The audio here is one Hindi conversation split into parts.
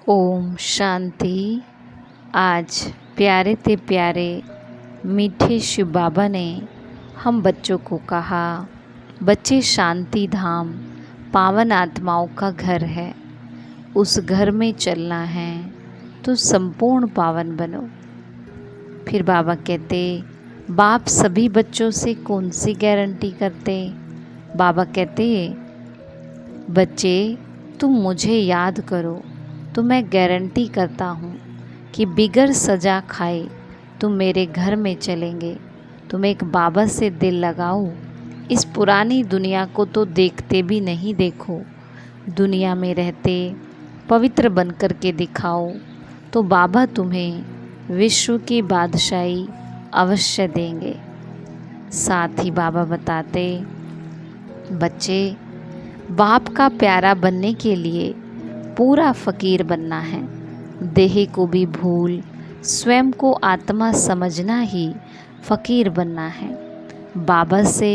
ओम शांति। आज प्यारे ते प्यारे मीठे शिव बाबा ने हम बच्चों को कहा, बच्चे शांति धाम पावन आत्माओं का घर है, उस घर में चलना है तो संपूर्ण पावन बनो। फिर बाबा कहते, बाप सभी बच्चों से कौन सी गारंटी करते। बाबा कहते, बच्चे तुम मुझे याद करो तो मैं गारंटी करता हूँ कि बिगर सजा खाए तुम मेरे घर में चलेंगे। तुम एक बाबा से दिल लगाओ, इस पुरानी दुनिया को तो देखते भी नहीं, देखो दुनिया में रहते पवित्र बन कर के दिखाओ तो बाबा तुम्हें विश्व की बादशाही अवश्य देंगे। साथ ही बाबा बताते, बच्चे बाप का प्यारा बनने के लिए पूरा फ़कीर बनना है। देह को भी भूल स्वयं को आत्मा समझना ही फ़कीर बनना है। बाबा से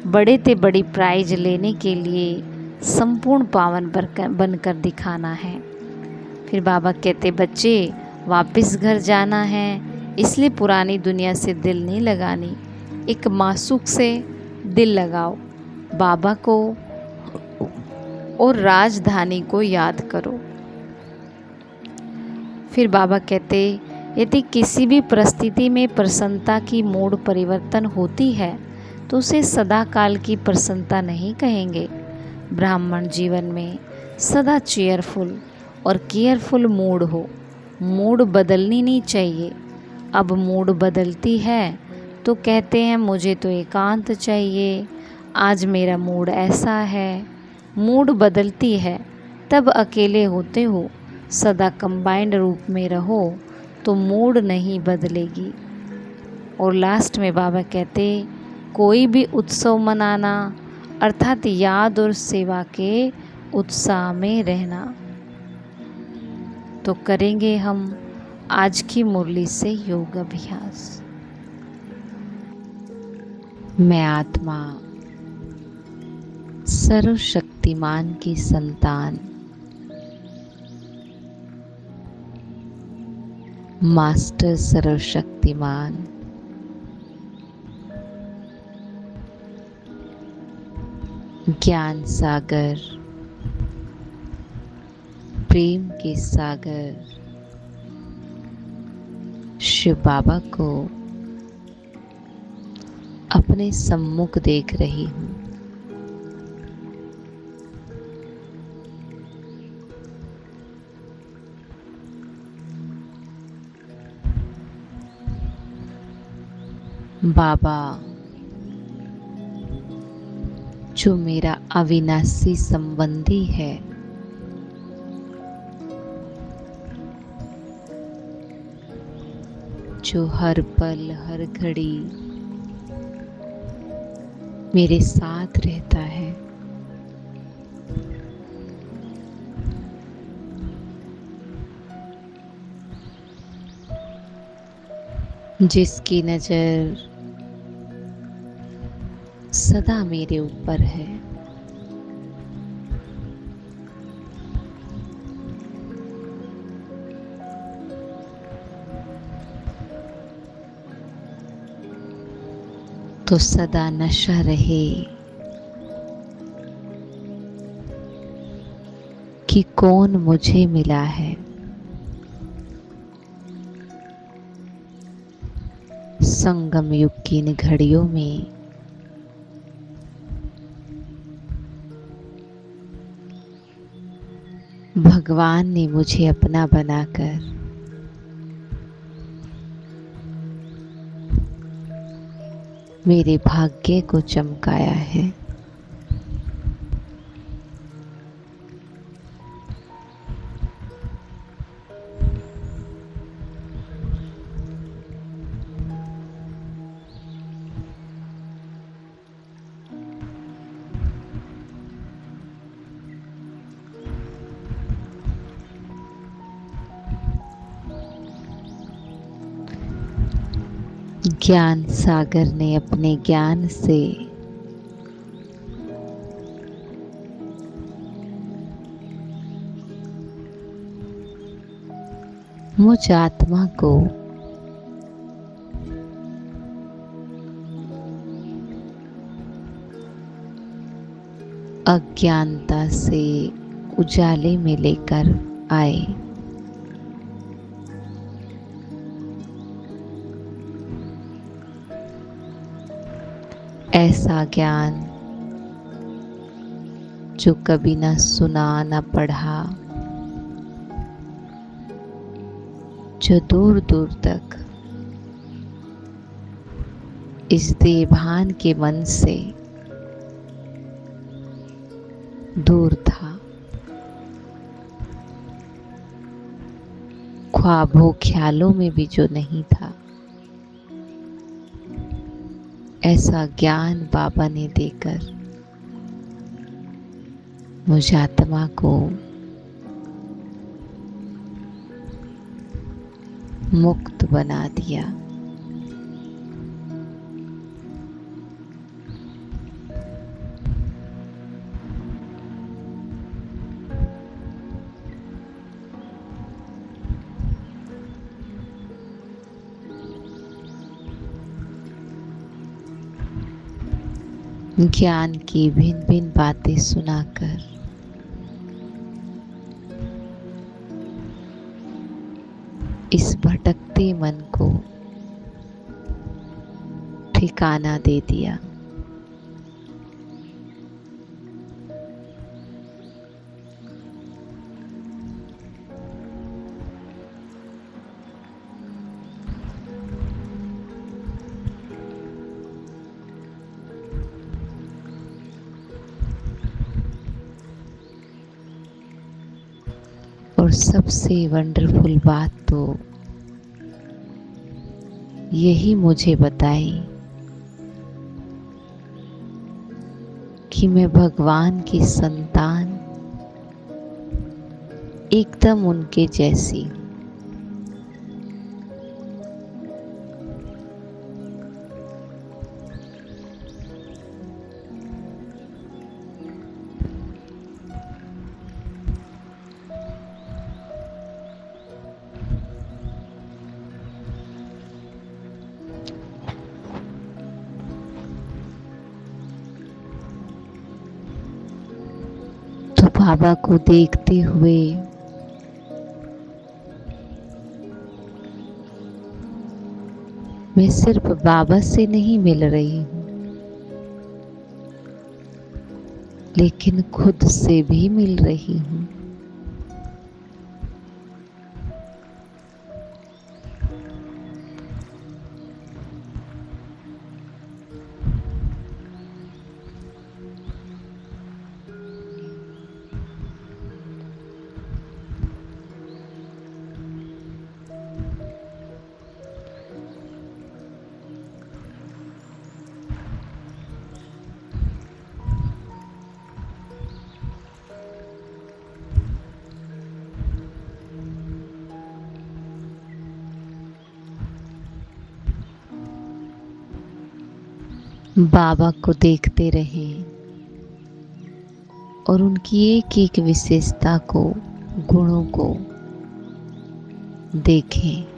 बड़े ते बड़ी प्राइज लेने के लिए संपूर्ण पावन बनकर दिखाना है। फिर बाबा कहते, बच्चे वापस घर जाना है, इसलिए पुरानी दुनिया से दिल नहीं लगानी, एक मासूक से दिल लगाओ, बाबा को और राजधानी को याद करो। फिर बाबा कहते, यदि किसी भी परिस्थिति में प्रसन्नता की मूड परिवर्तन होती है तो उसे सदा काल की प्रसन्नता नहीं कहेंगे। ब्राह्मण जीवन में सदा चेयरफुल और केयरफुल मूड हो, मूड बदलनी नहीं चाहिए। अब मूड बदलती है तो कहते हैं मुझे तो एकांत चाहिए, आज मेरा मूड ऐसा है। मूड बदलती है तब अकेले होते हो, सदा कंबाइंड रूप में रहो तो मूड नहीं बदलेगी। और लास्ट में बाबा कहते, कोई भी उत्सव मनाना अर्थात याद और सेवा के उत्साह में रहना। तो करेंगे हम आज की मुरली से योग अभ्यास। मैं आत्मा सर्वशक्तिमान की संतान, मास्टर सर्वशक्तिमान, ज्ञान सागर, प्रेम के सागर शिव बाबा को अपने सम्मुख देख रही हूँ। बाबा जो मेरा अविनाशी संबंधी है, जो हर पल हर घड़ी मेरे साथ रहता है, जिसकी नज़र सदा मेरे ऊपर है, तो सदा नशा रहे कि कौन मुझे मिला है। संगम युग की इन घड़ियों में भगवान ने मुझे अपना बनाकर मेरे भाग्य को चमकाया है। ज्ञान सागर ने अपने ज्ञान से मुझ आत्मा को अज्ञानता से उजाले में लेकर आए। ऐसा ज्ञान जो कभी न सुना न पढ़ा, जो दूर दूर तक इस देभान के मन से दूर था, ख्वाबों ख्यालों में भी जो नहीं था, ऐसा ज्ञान बाबा ने देकर मुझ आत्मा को मुक्त बना दिया। ज्ञान की भिन्न भिन्न बातें सुनाकर इस भटकते मन को ठिकाना दे दिया। और सबसे वंडरफुल बात तो यही मुझे बताई कि मैं भगवान की संतान एकदम उनके जैसी। तो बाबा को देखते हुए मैं सिर्फ बाबा से नहीं मिल रही हूँ, लेकिन खुद से भी मिल रही हूँ। बाबा को देखते रहें और उनकी एक एक विशेषता को, गुणों को देखें।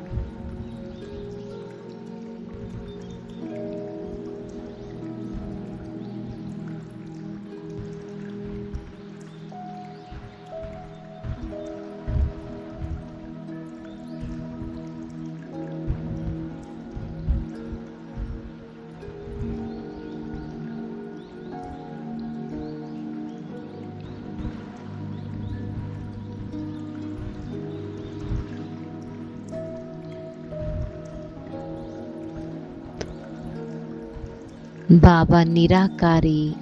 बाबा निराकारी,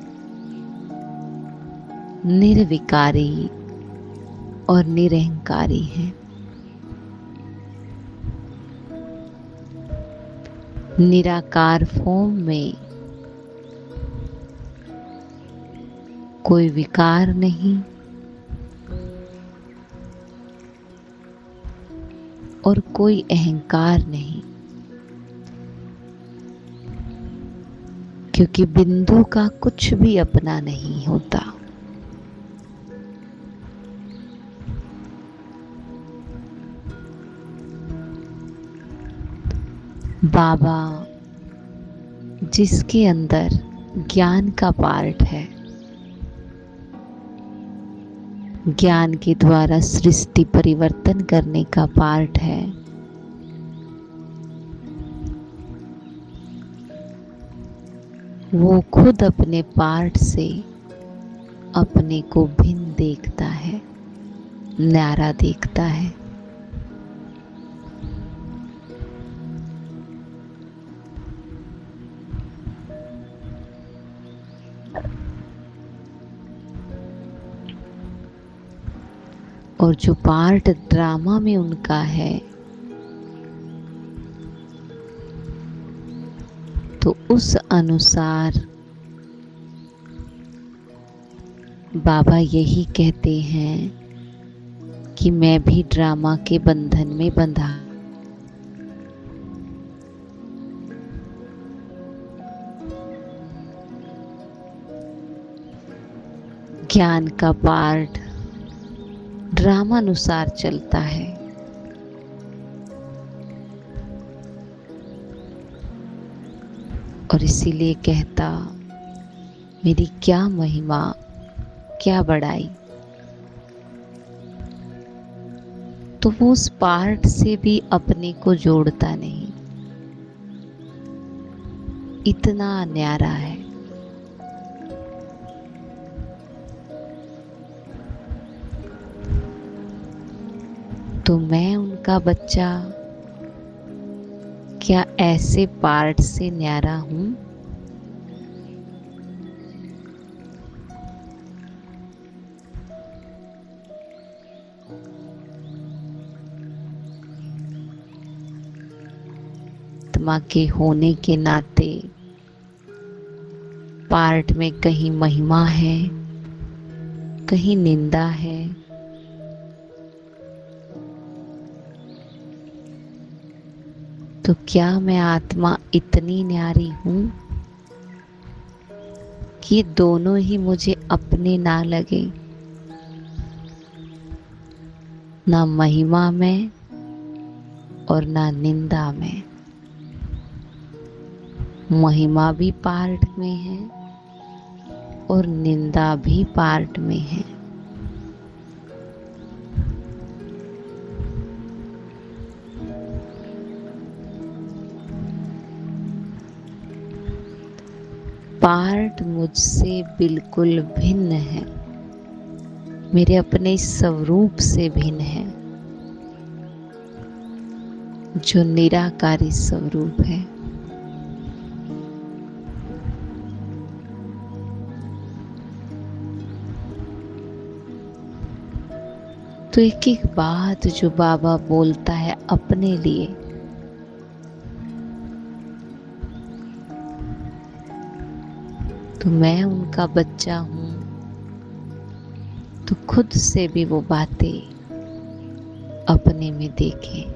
निर्विकारी और निरहंकारी हैं। निराकार फॉर्म में कोई विकार नहीं और कोई अहंकार नहीं, क्योंकि बिंदु का कुछ भी अपना नहीं होता। बाबा जिसके अंदर ज्ञान का पार्ट है, ज्ञान के द्वारा सृष्टि परिवर्तन करने का पार्ट है, वो खुद अपने पार्ट से अपने को भिन्न देखता है, न्यारा देखता है। और जो पार्ट ड्रामा में उनका है, तो उस अनुसार बाबा यही कहते हैं कि मैं भी ड्रामा के बंधन में बंधा। ज्ञान का पार्ट ड्रामानुसार चलता है, और इसीलिए कहता मेरी क्या महिमा, क्या बड़ाई। तो वो उस पार्ट से भी अपने को जोड़ता नहीं, इतना न्यारा है। तो मैं उनका बच्चा क्या ऐसे पार्ट से न्यारा हूं? आत्मा के होने के नाते पार्ट में कहीं महिमा है, कहीं निंदा है। तो क्या मैं आत्मा इतनी न्यारी हूं कि दोनों ही मुझे अपने ना लगे, ना महिमा में और ना निंदा में। महिमा भी पार्ट में है और निंदा भी पार्ट में है। पार्ट मुझसे बिल्कुल भिन्न है, मेरे अपने स्वरूप से भिन्न है, जो निराकारी स्वरूप है। तो एक एक बात जो बाबा बोलता है अपने लिए, तो मैं उनका बच्चा हूं, तो खुद से भी वो बातें अपने में देखें।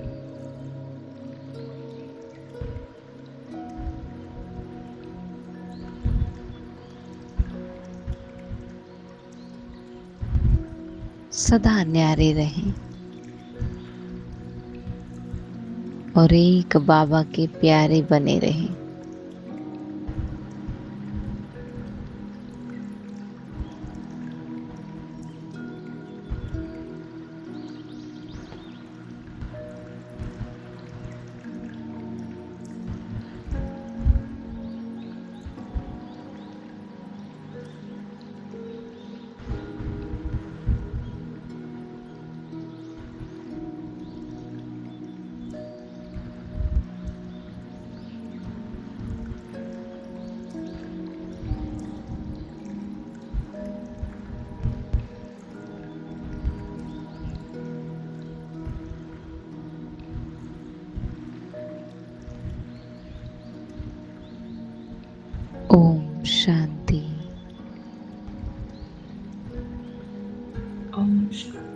सदा न्यारे रहें और एक बाबा के प्यारे बने रहें। ओम शांति। ओम शांति।